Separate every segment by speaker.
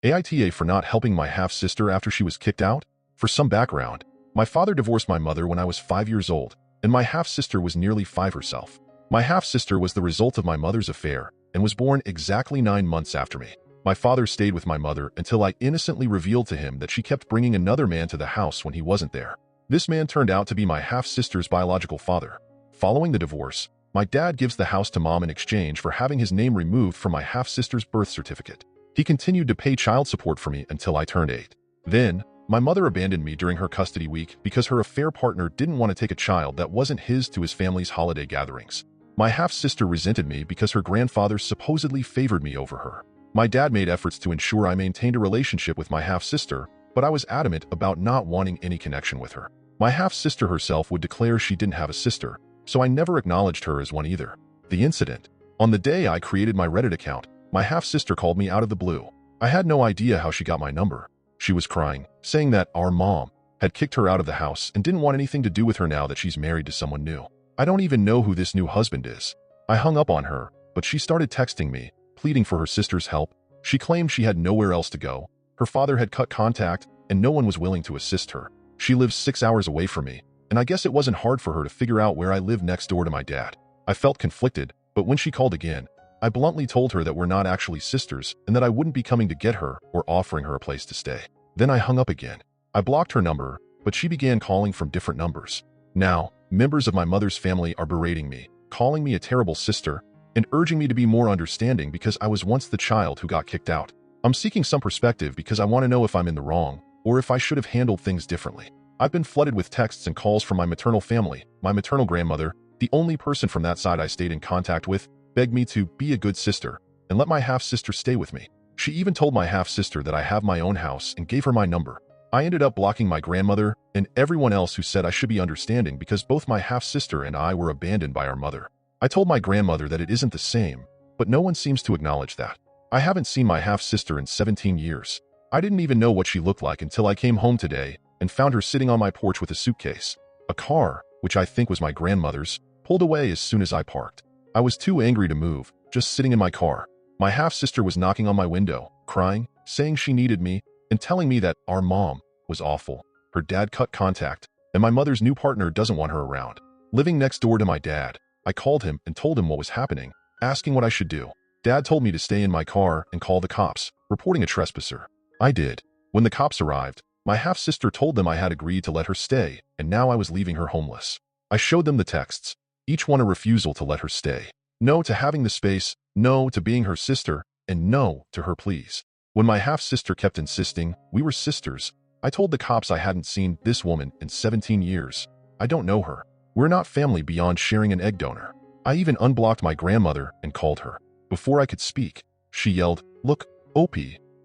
Speaker 1: AITA for not helping my half-sister after she was kicked out? For some background, my father divorced my mother when I was 5 years old, and my half-sister was nearly 5 herself. My half-sister was the result of my mother's affair and was born exactly 9 months after me. My father stayed with my mother until I innocently revealed to him that she kept bringing another man to the house when he wasn't there. This man turned out to be my half-sister's biological father. Following the divorce, my dad gives the house to mom in exchange for having his name removed from my half-sister's birth certificate. He continued to pay child support for me until I turned 8. Then, my mother abandoned me during her custody week because her affair partner didn't want to take a child that wasn't his to his family's holiday gatherings. My half-sister resented me because her grandfather supposedly favored me over her. My dad made efforts to ensure I maintained a relationship with my half-sister, but I was adamant about not wanting any connection with her. My half-sister herself would declare she didn't have a sister, so I never acknowledged her as one either. The incident. On the day I created my Reddit account, my half-sister called me out of the blue. I had no idea how she got my number. She was crying, saying that our mom had kicked her out of the house and didn't want anything to do with her now that she's married to someone new. I don't even know who this new husband is. I hung up on her, but she started texting me, pleading for her sister's help. She claimed she had nowhere else to go. Her father had cut contact, and no one was willing to assist her. She lives 6 hours away from me, and I guess it wasn't hard for her to figure out where I live next door to my dad. I felt conflicted, but when she called again, I bluntly told her that we're not actually sisters and that I wouldn't be coming to get her or offering her a place to stay. Then I hung up again. I blocked her number, but she began calling from different numbers. Now, members of my mother's family are berating me, calling me a terrible sister, and urging me to be more understanding because I was once the child who got kicked out. I'm seeking some perspective because I want to know if I'm in the wrong or if I should have handled things differently. I've been flooded with texts and calls from my maternal family. My maternal grandmother, the only person from that side I stayed in contact with, begged me to be a good sister and let my half-sister stay with me. She even told my half-sister that I have my own house and gave her my number. I ended up blocking my grandmother and everyone else who said I should be understanding because both my half-sister and I were abandoned by our mother. I told my grandmother that it isn't the same, but no one seems to acknowledge that. I haven't seen my half-sister in 17 years. I didn't even know what she looked like until I came home today and found her sitting on my porch with a suitcase. A car, which I think was my grandmother's, pulled away as soon as I parked. I was too angry to move, just sitting in my car. My half-sister was knocking on my window, crying, saying she needed me, and telling me that our mom was awful. Her dad cut contact, and my mother's new partner doesn't want her around. Living next door to my dad, I called him and told him what was happening, asking what I should do. Dad told me to stay in my car and call the cops, reporting a trespasser. I did. When the cops arrived, my half-sister told them I had agreed to let her stay, and now I was leaving her homeless. I showed them the texts, each one a refusal to let her stay. No to having the space, no to being her sister, and no to her pleas. When my half-sister kept insisting we were sisters, I told the cops I hadn't seen this woman in 17 years. I don't know her. We're not family beyond sharing an egg donor. I even unblocked my grandmother and called her. Before I could speak, she yelled, "Look, OP,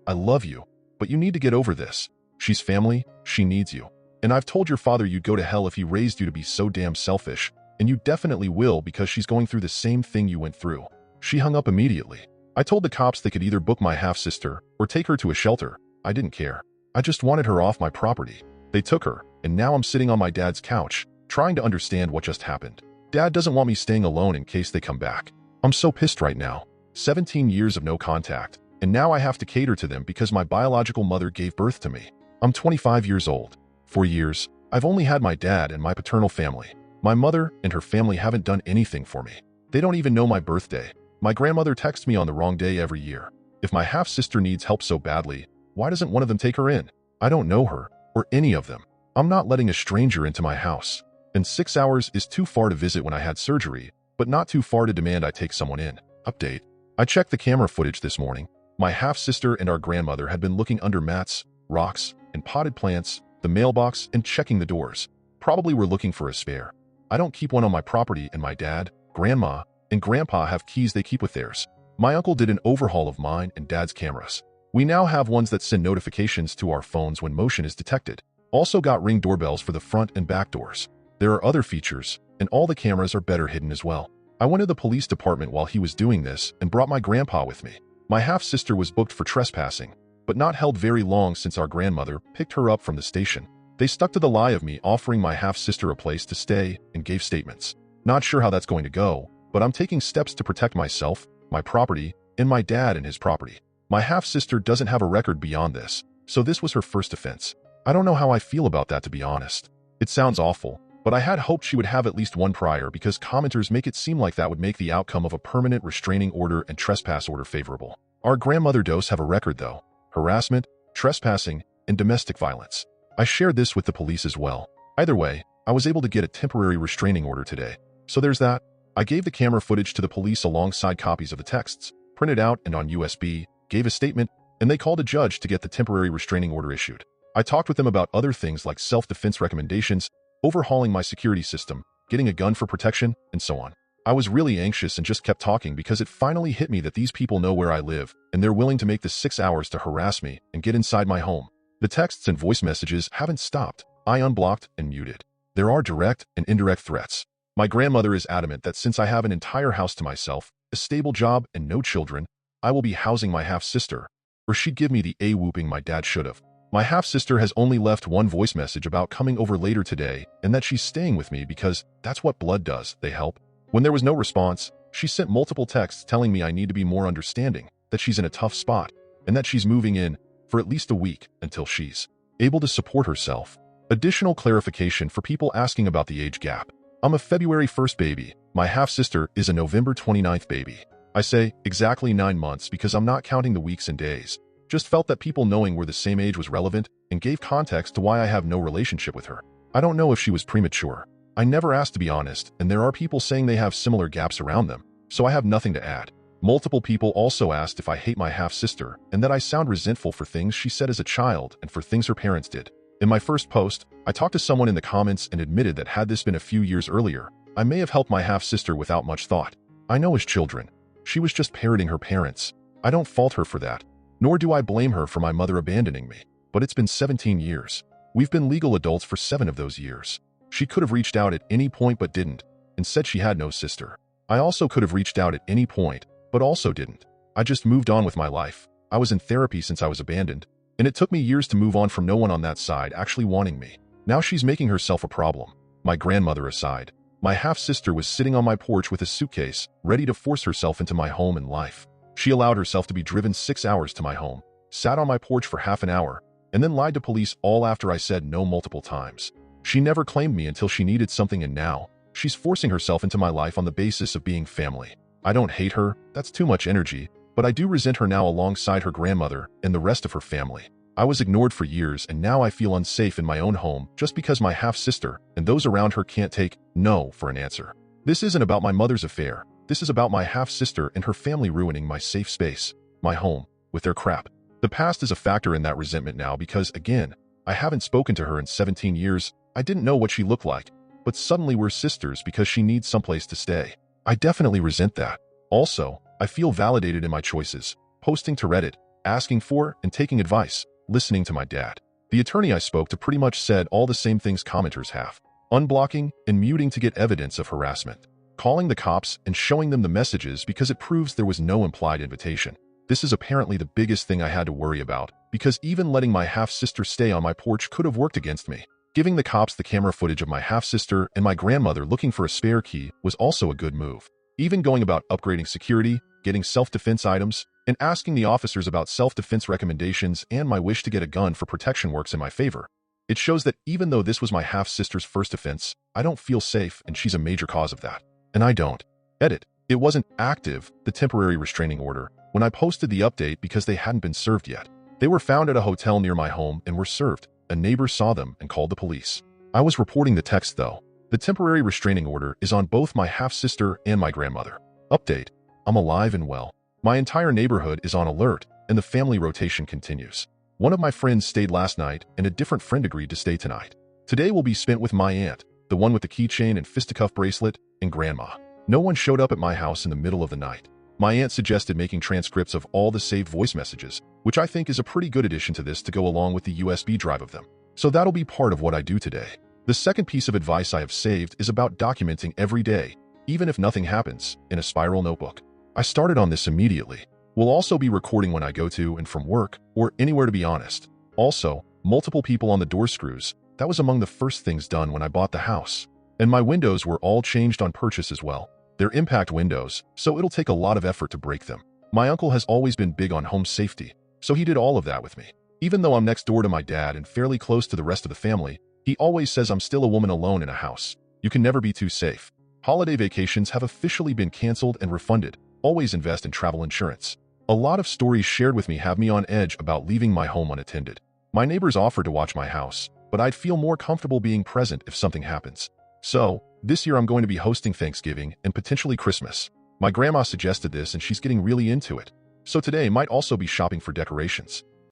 Speaker 1: I love you, but you need to get over this. She's family, she needs you. And I've told your father you'd go to hell if he raised you to be so damn selfish, and you definitely will because she's going through the same thing you went through." She hung up immediately. I told the cops they could either book my half-sister or take her to a shelter. I didn't care. I just wanted her off my property. They took her, and now I'm sitting on my dad's couch, trying to understand what just happened. Dad doesn't want me staying alone in case they come back. I'm so pissed right now. 17 years of no contact, and now I have to cater to them because my biological mother gave birth to me. I'm 25 years old. For years, I've only had my dad and my paternal family. My mother and her family haven't done anything for me. They don't even know my birthday. My grandmother texts me on the wrong day every year. If my half-sister needs help so badly, why doesn't one of them take her in? I don't know her, or any of them. I'm not letting a stranger into my house. And 6 hours is too far to visit when I had surgery, but not too far to demand I take someone in. Update. I checked the camera footage this morning. My half-sister and our grandmother had been looking under mats, rocks, and potted plants, the mailbox, and checking the doors. Probably were looking for a spare. I don't keep one on my property, and my dad, grandma, and grandpa have keys they keep with theirs. My uncle did an overhaul of mine and dad's cameras. We now have ones that send notifications to our phones when motion is detected. Also got Ring doorbells for the front and back doors. There are other features, and all the cameras are better hidden as well. I went to the police department while he was doing this and brought my grandpa with me. My half-sister was booked for trespassing, but not held very long since our grandmother picked her up from the station. They stuck to the lie of me offering my half-sister a place to stay and gave statements. Not sure how that's going to go, but I'm taking steps to protect myself, my property, and my dad and his property. My half-sister doesn't have a record beyond this, so this was her first offense. I don't know how I feel about that, to be honest. It sounds awful, but I had hoped she would have at least one prior because commenters make it seem like that would make the outcome of a permanent restraining order and trespass order favorable. Our grandmother does have a record though: harassment, trespassing, and domestic violence. I shared this with the police as well. Either way, I was able to get a temporary restraining order today. So there's that. I gave the camera footage to the police alongside copies of the texts, printed out and on USB, gave a statement, and they called a judge to get the temporary restraining order issued. I talked with them about other things like self-defense recommendations, overhauling my security system, getting a gun for protection, and so on. I was really anxious and just kept talking because it finally hit me that these people know where I live, and they're willing to make the 6 hours to harass me and get inside my home. The texts and voice messages haven't stopped. I unblocked and muted. There are direct and indirect threats. My grandmother is adamant that since I have an entire house to myself, a stable job, and no children, I will be housing my half-sister, or she'd give me the whooping my dad should've. My half-sister has only left one voice message about coming over later today and that she's staying with me because that's what blood does, they help. When there was no response, she sent multiple texts telling me I need to be more understanding, that she's in a tough spot, and that she's moving in for at least a week until she's able to support herself. Additional clarification for people asking about the age gap. I'm a February 1st baby. My half-sister is a November 29th baby. I say exactly 9 months because I'm not counting the weeks and days. Just felt that people knowing we're the same age was relevant and gave context to why I have no relationship with her. I don't know if she was premature. I never asked, to be honest, and there are people saying they have similar gaps around them, so I have nothing to add. Multiple people also asked if I hate my half-sister and that I sound resentful for things she said as a child and for things her parents did. In my first post, I talked to someone in the comments and admitted that had this been a few years earlier, I may have helped my half-sister without much thought. I know as children, she was just parroting her parents. I don't fault her for that, nor do I blame her for my mother abandoning me. But it's been 17 years. We've been legal adults for 7 of those years. She could have reached out at any point but didn't, and said she had no sister. I also could have reached out at any point, but also didn't. I just moved on with my life. I was in therapy since I was abandoned, and it took me years to move on from no one on that side actually wanting me. Now she's making herself a problem. My grandmother aside, my half-sister was sitting on my porch with a suitcase, ready to force herself into my home and life. She allowed herself to be driven 6 hours to my home, sat on my porch for half an hour, and then lied to police all after I said no multiple times. She never claimed me until she needed something, and now she's forcing herself into my life on the basis of being family. I don't hate her, that's too much energy, but I do resent her now alongside her grandmother and the rest of her family. I was ignored for years, and now I feel unsafe in my own home just because my half-sister and those around her can't take no for an answer. This isn't about my mother's affair. This is about my half-sister and her family ruining my safe space, my home, with their crap. The past is a factor in that resentment now because, again, I haven't spoken to her in 17 years. I didn't know what she looked like, but suddenly we're sisters because she needs someplace to stay. I definitely resent that. Also, I feel validated in my choices, posting to Reddit, asking for and taking advice, listening to my dad. The attorney I spoke to pretty much said all the same things commenters have: unblocking and muting to get evidence of harassment, calling the cops and showing them the messages because it proves there was no implied invitation. This is apparently the biggest thing I had to worry about, because even letting my half-sister stay on my porch could have worked against me. Giving the cops the camera footage of my half-sister and my grandmother looking for a spare key was also a good move. Even going about upgrading security, getting self-defense items, and asking the officers about self-defense recommendations and my wish to get a gun for protection works in my favor. It shows that even though this was my half-sister's first offense, I don't feel safe, and she's a major cause of that. And I don't. Edit. It wasn't active, the temporary restraining order, when I posted the update because they hadn't been served yet. They were found at a hotel near my home and were served. A neighbor saw them and called the police. I was reporting the text though. The temporary restraining order is on both my half-sister and my grandmother. Update. I'm alive and well. My entire neighborhood is on alert, and the family rotation continues. One of my friends stayed last night, and a different friend agreed to stay tonight. Today will be spent with my aunt, the one with the keychain and fisticuff bracelet, and grandma. No one showed up at my house in the middle of the night. My aunt suggested making transcripts of all the saved voice messages, which I think is a pretty good addition to this to go along with the USB drive of them. So that'll be part of what I do today. The second piece of advice I have saved is about documenting every day, even if nothing happens, in a spiral notebook. I started on this immediately. We'll also be recording when I go to and from work, or anywhere, to be honest. Also, multiple people on the door screws. That was among the first things done when I bought the house. And my windows were all changed on purchase as well. They're impact windows, so it'll take a lot of effort to break them. My uncle has always been big on home safety, so he did all of that with me. Even though I'm next door to my dad and fairly close to the rest of the family, he always says I'm still a woman alone in a house. You can never be too safe. Holiday vacations have officially been canceled and refunded. Always invest in travel insurance. A lot of stories shared with me have me on edge about leaving my home unattended. My neighbors offered to watch my house, but I'd feel more comfortable being present if something happens. So, this year I'm going to be hosting Thanksgiving and potentially Christmas. My grandma suggested this and she's getting really into it. So today might also be shopping for decorations.